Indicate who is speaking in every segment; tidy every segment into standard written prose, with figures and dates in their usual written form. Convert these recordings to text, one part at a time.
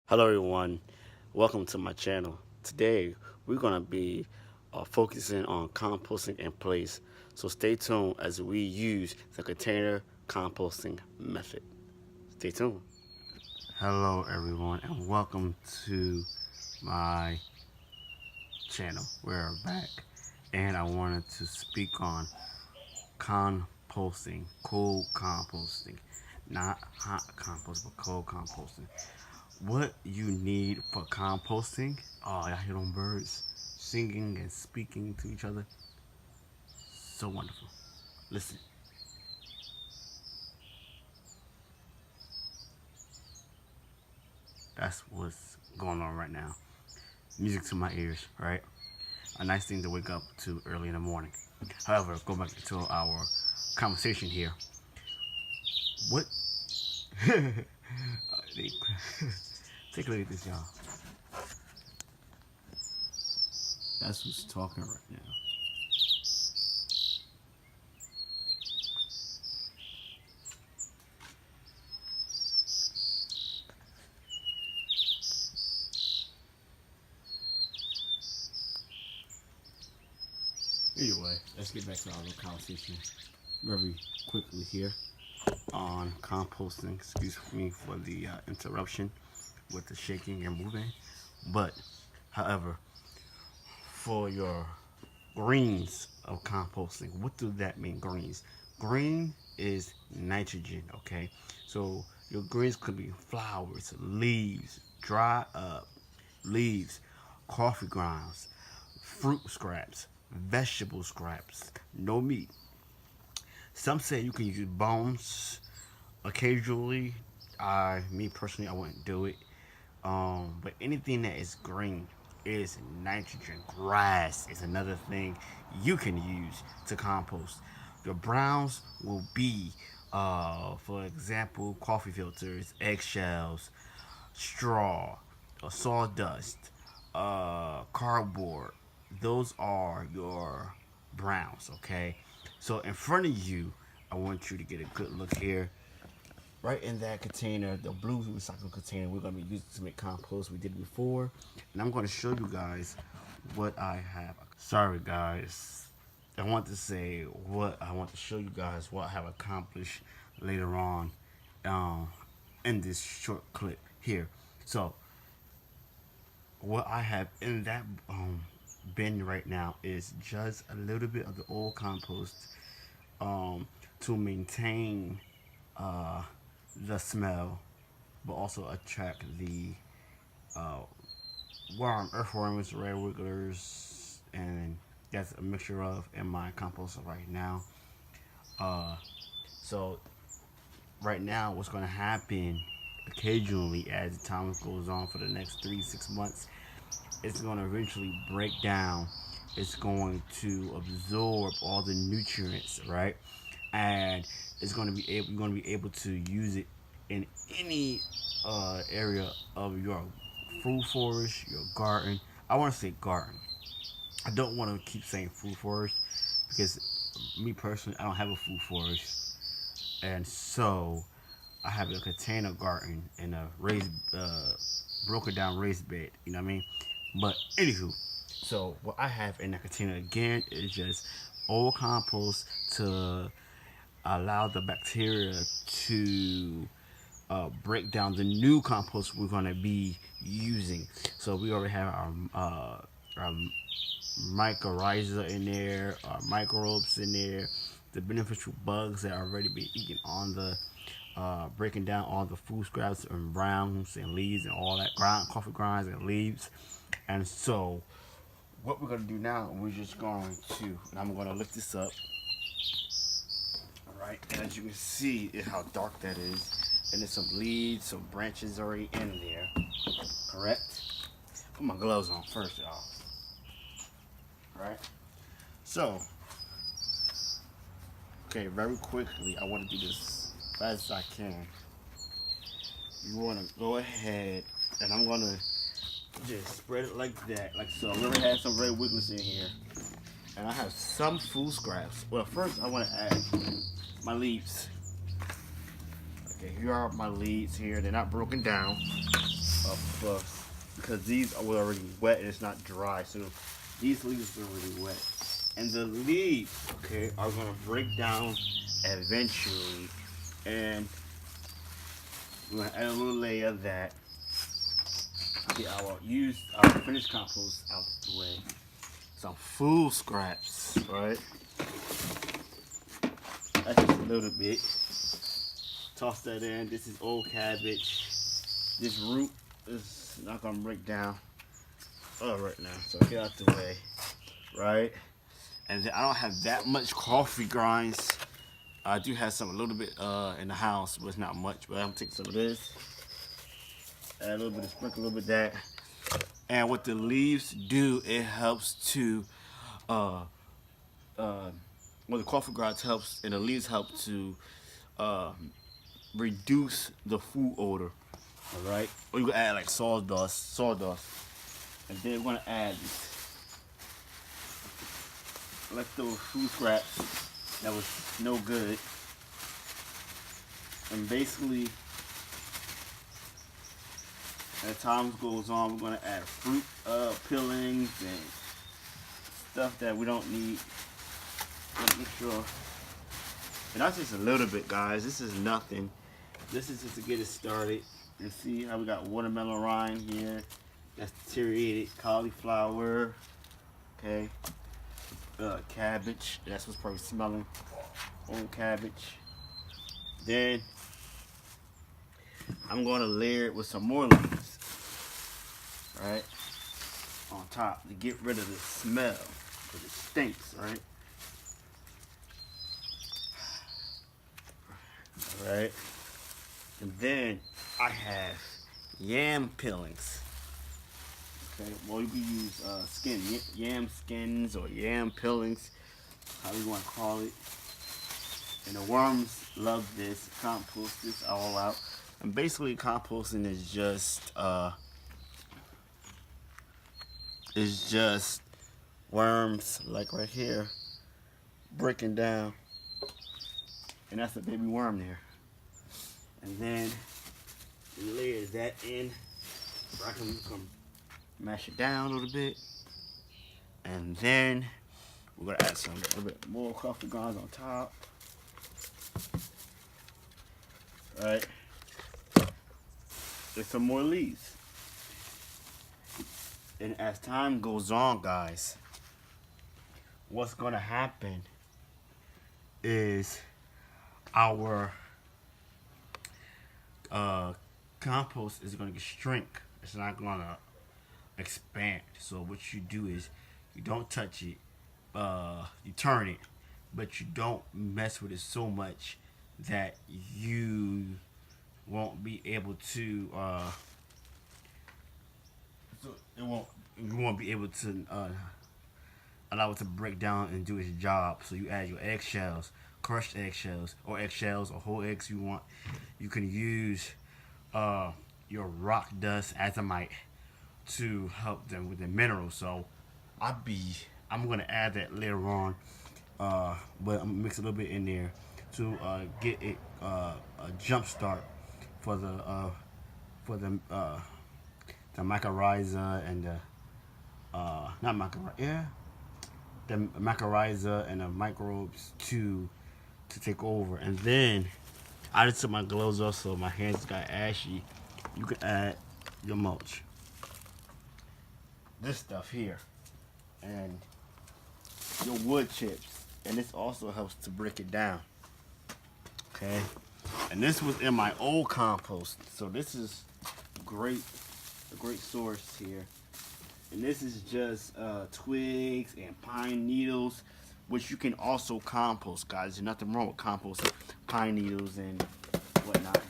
Speaker 1: Hello everyone, welcome to my channel. Today we're going to be focusing on composting in place. So stay tuned as we use the container composting method. Stay tuned. Hello everyone and welcome to my channel. We're back and I wanted to speak on composting, cold composting, not hot compost but cold composting. What you need for composting? Oh, I hear them birds singing and speaking to each other. So wonderful. Listen. That's what's going on right now. Music to my ears, right? A nice thing to wake up to early in the morning. However, go back to our conversation here. What? Take a look at this, y'all. That's who's talking right now. Anyway, let's get back to our little conversation very quickly here on composting. Excuse me for the interruption with the shaking and moving. But, however, for your greens of composting, what do that mean, greens? Green is nitrogen, okay? So your greens could be flowers, leaves, dry up leaves, coffee grounds, fruit scraps, vegetable scraps, no meat. Some say you can use bones occasionally. Me personally, I wouldn't do it. But anything that is green is nitrogen. Grass is another thing you can use to compost. The browns will be, for example, coffee filters, eggshells, straw, sawdust, cardboard. Those are your browns, okay? So in front of you, I want you to get a good look here. Right in that container, the blue recycled container, we're going to be using to make compost. We did before, and I'm going to show you guys what I have. Sorry, guys. I want to say what I want to show you guys what I have accomplished later on um, in this short clip here. So, what I have in that bin right now is just a little bit of the old compost um, to maintain uh, the smell, but also attract the uh, worm, earthworms, red wigglers, and that's a mixture of in my compost right now. Uh, so right now, what's going to happen occasionally as the time goes on for the next 3 to 6 months, it's going to eventually break down. It's going to absorb all the nutrients, right? And it's going to be able, you're going to be able to use it in any area of your food forest, your garden. I want to say garden. I don't want to keep saying food forest because me personally, I don't have a food forest, and so I have a container garden and a raised, broken down raised bed. You know what I mean? But anywho, so what I have in that container again is just old compost to allow the bacteria to break down the new compost we're going to be using. So we already have our mycorrhiza in there, our microbes in there, the beneficial bugs that are already been eaten on the breaking down all the food scraps and browns and leaves and all that ground coffee grinds and leaves. And so what we're gonna do now, we're just going to, and I'm gonna lift this up. All right, and as you can see, how dark that is, and there's some leaves, some branches already in there. Correct. Put my gloves on first, y'all. All right. So, okay, very quickly, I want to do this as fast as I can. You want to go ahead, and I'm gonna just spread it like that, like so. We already had some red wigglers in here, and I have some food scraps. Well, first I want to add my leaves. Okay, here are my leaves here. They're not broken down. first, because these were already wet and it's not dry. So these leaves are already wet, and the leaves, okay, are gonna break down eventually, and we're gonna add a little layer of that. Okay, I will use our finished compost out the way. Some food scraps, right? That's just a little bit. Toss that in. This is old cabbage. This root is not gonna break down right now, so get out the way, right? And then I don't have that much coffee grinds. I do have some a little bit in the house, but it's not much. But I'm gonna take some of this, add a little bit of sprinkle, a little bit of that. And what the leaves do, it helps to well, the coffee grinds helps, and the leaves help to reduce the food odor. All right, or you can add like sawdust, and then we're gonna add leftover food scraps that was no good, and basically as time goes on, we're gonna add fruit peelings and stuff that we don't need. Make sure, and that's just a little bit, guys. This is nothing. This is just to get it started. You see how we got watermelon rind here. That's deteriorated cauliflower. Okay. Cabbage. That's what's probably smelling. Old cabbage. Then I'm going to layer it with some more leaves. Right? On top to get rid of the smell. Because it stinks, right? Alright. And then I have yam peelings. Okay, well you can use yam skins or yam peelings, however you want to call it. And the worms love this. Compost this all out. And basically composting is just worms, like right here, breaking down. And that's a baby worm there. And then we layer that in. I can mash it down a little bit. And then we're gonna add a little bit more coffee grounds on top. Right. There's some more leaves. And as time goes on, guys, what's gonna happen is our compost is going to shrink. It's not going to expand. So what you do is you don't touch it. You turn it, but you don't mess with it so much that you won't be able to. You won't be able to allow it to break down and do its job. So you add your eggshells, crushed eggshells, or whole eggs you want. You can use your rock dust, azomite, to help them with the minerals. So I'm gonna add that later on, but I'm gonna mix a little bit in there to get it a jump start for the mycorrhiza and the mycorrhiza and the microbes to take over. And then I just took my gloves off, so my hands got ashy. You can add your mulch, this stuff here, and your wood chips, and this also helps to break it down. Okay, and this was in my old compost, so this is a great source here. And this is just twigs and pine needles, which you can also compost, guys. There's nothing wrong with composting pine needles and whatnot.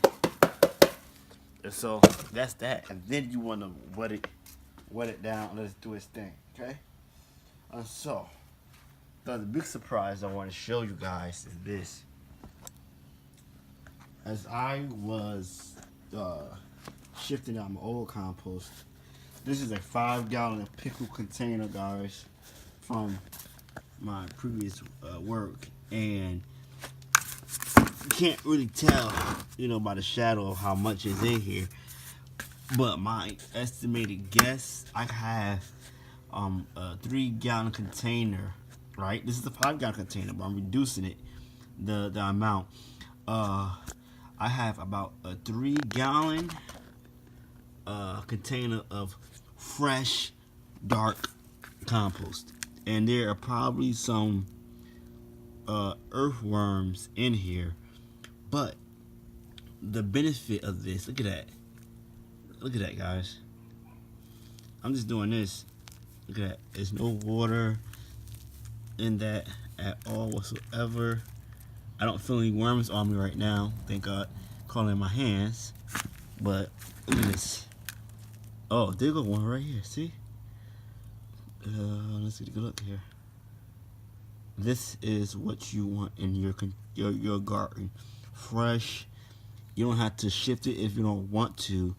Speaker 1: And so that's that. And then you want to wet it down. Let's do its thing, okay? So the big surprise I want to show you guys is this. As I was shifting out my old compost, this is a 5-gallon pickle container, guys, from my previous work, and you can't really tell, by the shadow of how much is in here. But my estimated guess, I have a 3 gallon container, right? This is a 5 gallon container, but I'm reducing it, the amount. I have about a 3 gallon container of fresh dark compost, and there are probably some earthworms in here, but the benefit of this, look at that guys, I'm just doing this, look at that, there's no water in that at all whatsoever. I don't feel any worms on me right now, thank God. Calling my hands, but look at this. Oh, there go one right here, see? Let's get a good look here. This is what you want in your garden. Fresh. You don't have to shift it if you don't want to.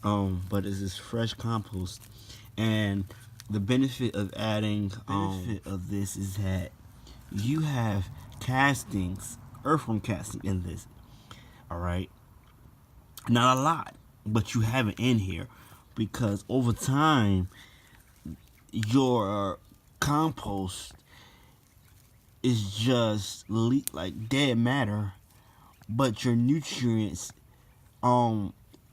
Speaker 1: But it's this fresh compost. And the benefit of adding of this is that you have castings, earthworm casting in this. Alright? Not a lot, but you have it in here because over time your compost is just like dead matter, but your nutrients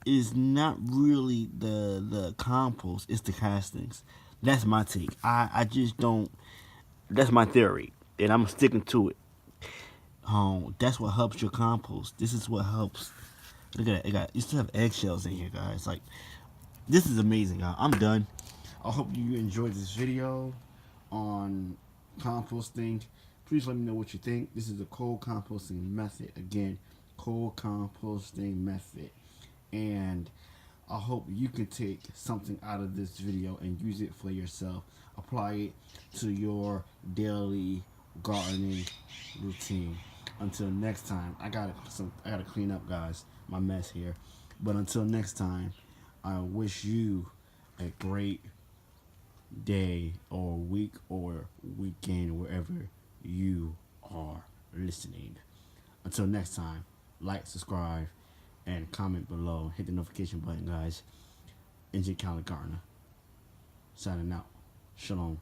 Speaker 1: is not really the compost, it's the castings. That's my take. I just don't, that's my theory and I'm sticking to it. That's what helps your compost. This is what helps. Look at that, you still have eggshells in here, guys. Like, this is amazing. I'm done. I hope you enjoyed this video on composting. Please let me know what you think. This is the cold composting method. Again, cold composting method. And I hope you can take something out of this video and use it for yourself. Apply it to your daily gardening routine. Until next time, I gotta clean up, guys, my mess here. But until next time, I wish you a great day or week or weekend wherever you are listening. Until next time, like, subscribe, and comment below. Hit the notification button, guys. NJ Calendar Gardener signing out. Shalom.